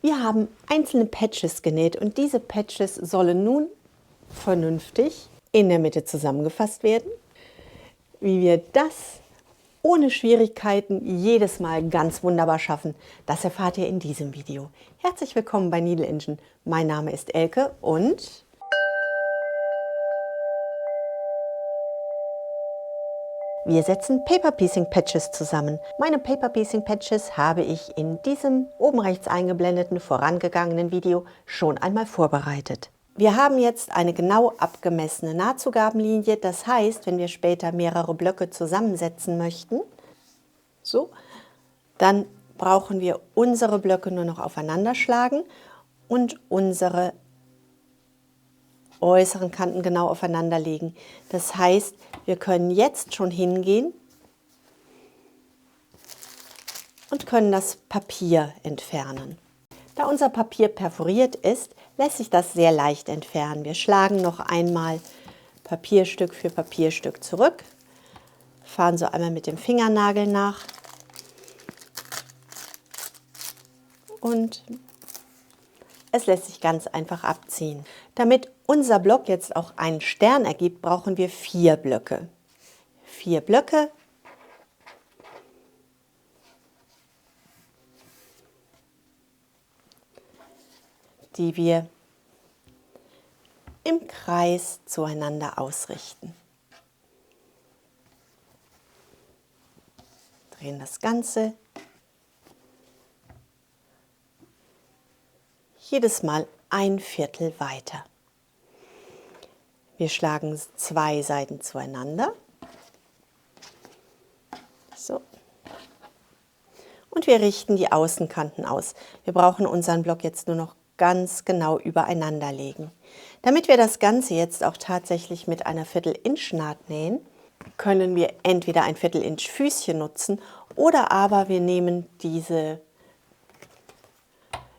Wir haben einzelne Patches genäht und diese Patches sollen nun vernünftig in der Mitte zusammengefasst werden. Wie wir das ohne Schwierigkeiten jedes Mal ganz wunderbar schaffen, das erfahrt ihr in diesem Video. Herzlich willkommen bei Needle Engine. Mein Name ist Elke und wir setzen Paper Piecing Patches zusammen. Meine Paper Piecing Patches habe ich in diesem oben rechts eingeblendeten vorangegangenen Video schon einmal vorbereitet. Wir haben jetzt eine genau abgemessene Nahtzugabenlinie. Das heißt, wenn wir später mehrere Blöcke zusammensetzen möchten, so, dann brauchen wir unsere Blöcke nur noch aufeinander schlagen und unsere äußeren Kanten genau aufeinander legen. Das heißt, wir können jetzt schon hingehen und können das Papier entfernen. Da unser Papier perforiert ist, lässt sich das sehr leicht entfernen. Wir schlagen noch einmal Papierstück für Papierstück zurück, fahren so einmal mit dem Fingernagel nach und es lässt sich ganz einfach abziehen. Damit unser Block jetzt auch einen Stern ergibt, brauchen wir 4 Blöcke. 4 Blöcke. Die wir im Kreis zueinander ausrichten. Drehen das Ganze jedes Mal ein Viertel weiter. Wir schlagen 2 Seiten zueinander. So. Und wir richten die Außenkanten aus. Wir brauchen unseren Block jetzt nur noch ganz genau übereinander legen. Damit wir das Ganze jetzt auch tatsächlich mit einer Viertel-Inch Naht nähen, können wir entweder ein Viertel-Inch Füßchen nutzen oder aber wir nehmen diese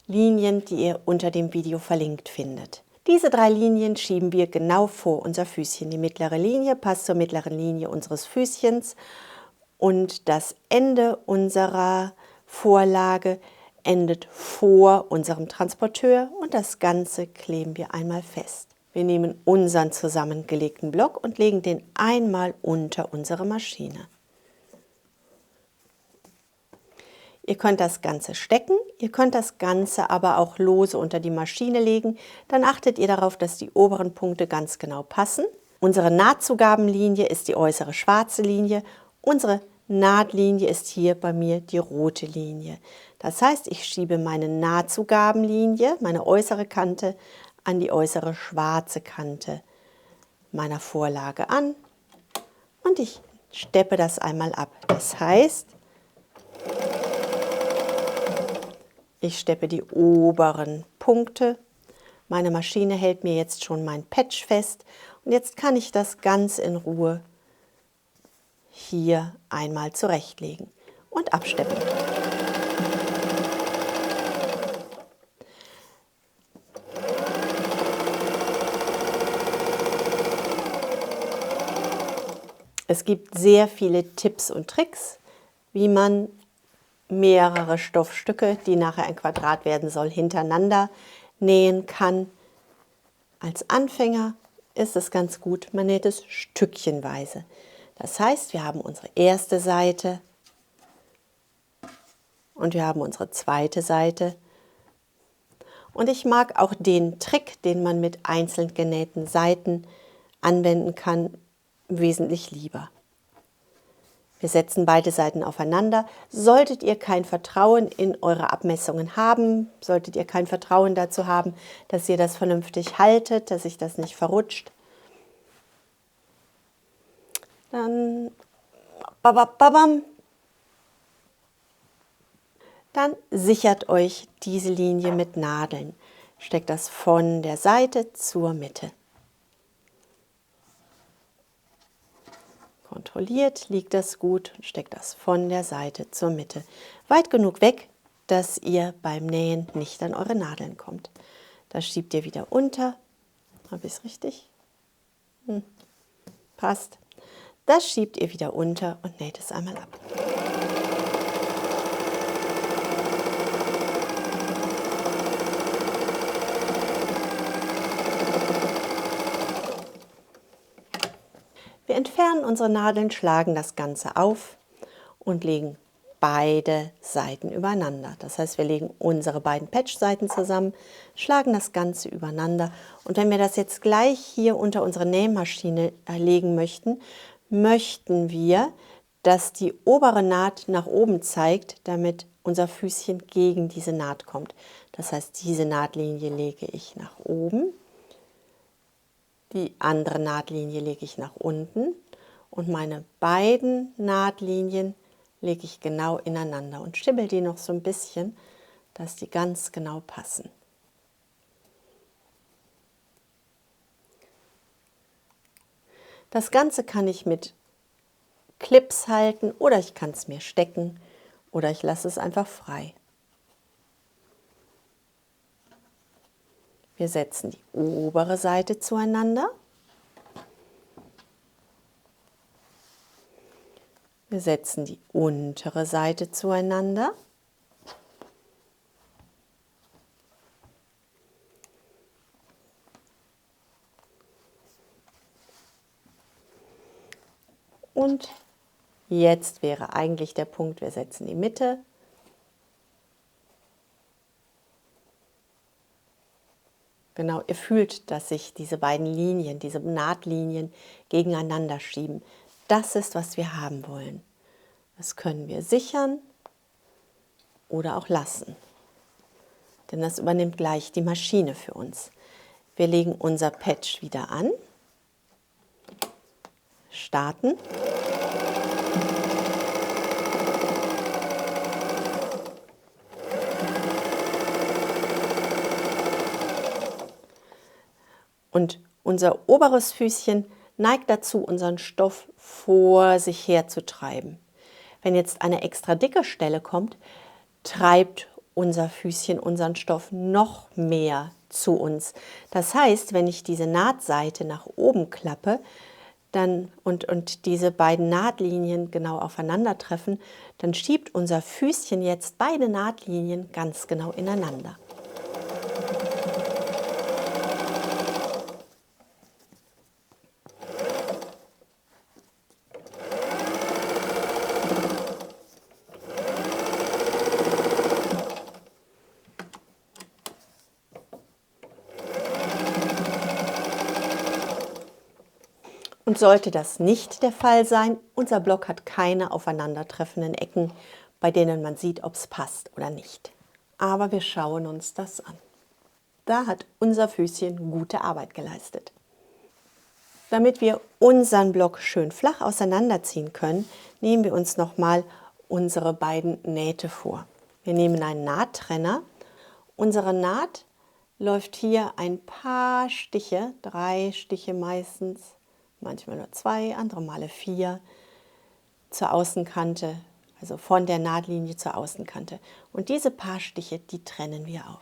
Linien, die ihr unter dem Video verlinkt findet. Diese 3 Linien schieben wir genau vor unser Füßchen. Die mittlere Linie passt zur mittleren Linie unseres Füßchens und das Ende unserer Vorlage endet vor unserem Transporteur und das Ganze kleben wir einmal fest. Wir nehmen unseren zusammengelegten Block und legen den einmal unter unsere Maschine. Ihr könnt das Ganze stecken, ihr könnt das Ganze aber auch lose unter die Maschine legen. Dann achtet ihr darauf, dass die oberen Punkte ganz genau passen. Unsere Nahtzugabenlinie ist die äußere schwarze Linie. Unsere Nahtlinie ist hier bei mir die rote Linie. Das heißt, ich schiebe meine Nahtzugabenlinie, meine äußere Kante, an die äußere schwarze Kante meiner Vorlage an und ich steppe das einmal ab. Das heißt, ich steppe die oberen Punkte. Meine Maschine hält mir jetzt schon mein Patch fest und jetzt kann ich das ganz in Ruhe hier einmal zurechtlegen und absteppen. Es gibt sehr viele Tipps und Tricks, wie man mehrere Stoffstücke, die nachher ein Quadrat werden soll, hintereinander nähen kann. Als Anfänger ist es ganz gut, man näht es stückchenweise. Das heißt, wir haben unsere erste Seite und wir haben unsere zweite Seite. Und ich mag auch den Trick, den man mit einzeln genähten Seiten anwenden kann, wesentlich lieber. Wir setzen beide Seiten aufeinander. Solltet ihr kein Vertrauen in eure Abmessungen haben, solltet ihr kein Vertrauen dazu haben, dass ihr das vernünftig haltet, dass sich das nicht verrutscht, dann sichert euch diese Linie mit Nadeln. Steckt das von der Seite zur Mitte. Kontrolliert, liegt das gut und steckt das von der Seite zur Mitte. Weit genug weg, dass ihr beim Nähen nicht an eure Nadeln kommt. Das schiebt ihr wieder unter. Habe ich es richtig? Passt. Das schiebt ihr wieder unter und näht es einmal ab. entfernen unsere Nadeln, schlagen das Ganze auf und legen beide Seiten übereinander. Das heißt, wir legen unsere beiden Patchseiten zusammen, schlagen das Ganze übereinander. Und wenn wir das jetzt gleich hier unter unsere Nähmaschine legen möchten, möchten wir, dass die obere Naht nach oben zeigt, damit unser Füßchen gegen diese Naht kommt. Das heißt, diese Nahtlinie lege ich nach oben, die andere Nahtlinie lege ich nach unten und meine beiden Nahtlinien lege ich genau ineinander und stibbel die noch so ein bisschen, dass die ganz genau passen. Das Ganze kann ich mit Clips halten oder ich kann es mir stecken oder ich lasse es einfach frei. Wir setzen die obere Seite zueinander. Wir setzen die untere Seite zueinander. Und jetzt wäre eigentlich der Punkt, wir setzen die Mitte. Genau, ihr fühlt, dass sich diese beiden Linien, diese Nahtlinien gegeneinander schieben. Das ist, was wir haben wollen. Das können wir sichern oder auch lassen. Denn das übernimmt gleich die Maschine für uns. Wir legen unser Patch wieder an, starten. Und unser oberes Füßchen neigt dazu, unseren Stoff vor sich her zu treiben. Wenn jetzt eine extra dicke Stelle kommt, treibt unser Füßchen unseren Stoff noch mehr zu uns. Das heißt, wenn ich diese Nahtseite nach oben klappe und diese beiden Nahtlinien genau aufeinandertreffen, dann schiebt unser Füßchen jetzt beide Nahtlinien ganz genau ineinander. Und sollte das nicht der Fall sein, unser Block hat keine aufeinandertreffenden Ecken, bei denen man sieht, ob es passt oder nicht. Aber wir schauen uns das an. Da hat unser Füßchen gute Arbeit geleistet. Damit wir unseren Block schön flach auseinanderziehen können, nehmen wir uns nochmal unsere beiden Nähte vor. Wir nehmen einen Nahttrenner. Unsere Naht läuft hier ein paar Stiche, 3 Stiche meistens, manchmal nur 2, andere Male 4, zur Außenkante, also von der Nahtlinie zur Außenkante. Und diese paar Stiche, die trennen wir auf.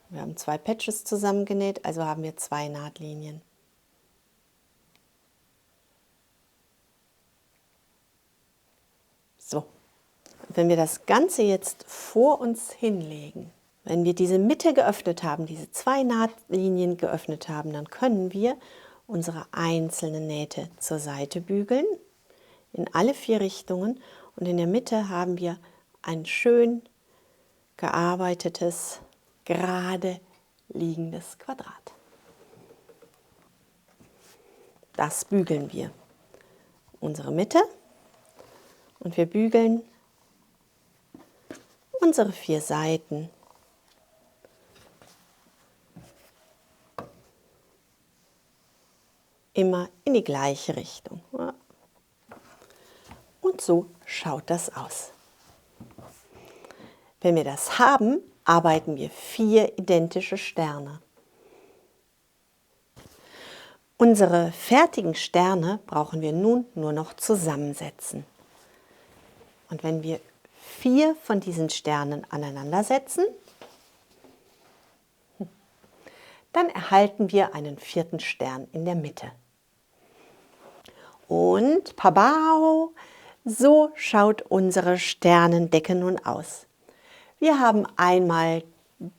Wir haben 2 Patches zusammengenäht, also haben wir 2 Nahtlinien. So, wenn wir das Ganze jetzt vor uns hinlegen, wenn wir diese Mitte geöffnet haben, diese 2 Nahtlinien geöffnet haben, dann können wir unsere einzelnen Nähte zur Seite bügeln, in alle 4 Richtungen. Und in der Mitte haben wir ein schön gearbeitetes, gerade liegendes Quadrat. Das bügeln wir. Unsere Mitte und wir bügeln unsere 4 Seiten. Immer in die gleiche Richtung. Und so schaut das aus. Wenn wir das haben, arbeiten wir 4 identische Sterne. Unsere fertigen Sterne brauchen wir nun nur noch zusammensetzen. Und wenn wir 4 von diesen Sternen aneinander setzen, dann erhalten wir einen 4. Stern in der Mitte. Und Pabau, so schaut unsere Sternendecke nun aus. Wir haben einmal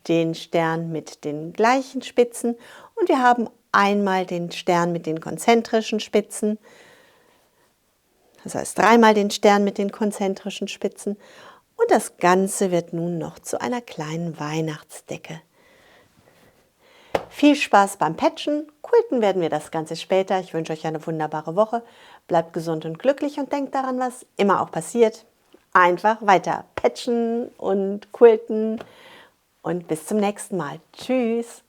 den Stern mit den gleichen Spitzen und wir haben einmal den Stern mit den konzentrischen Spitzen. Das heißt, dreimal den Stern mit den konzentrischen Spitzen. Und das Ganze wird nun noch zu einer kleinen Weihnachtsdecke. Viel Spaß beim Patchen. Quilten werden wir das Ganze später. Ich wünsche euch eine wunderbare Woche. Bleibt gesund und glücklich und denkt daran, was immer auch passiert. Einfach weiter patchen und quilten. Und bis zum nächsten Mal. Tschüss.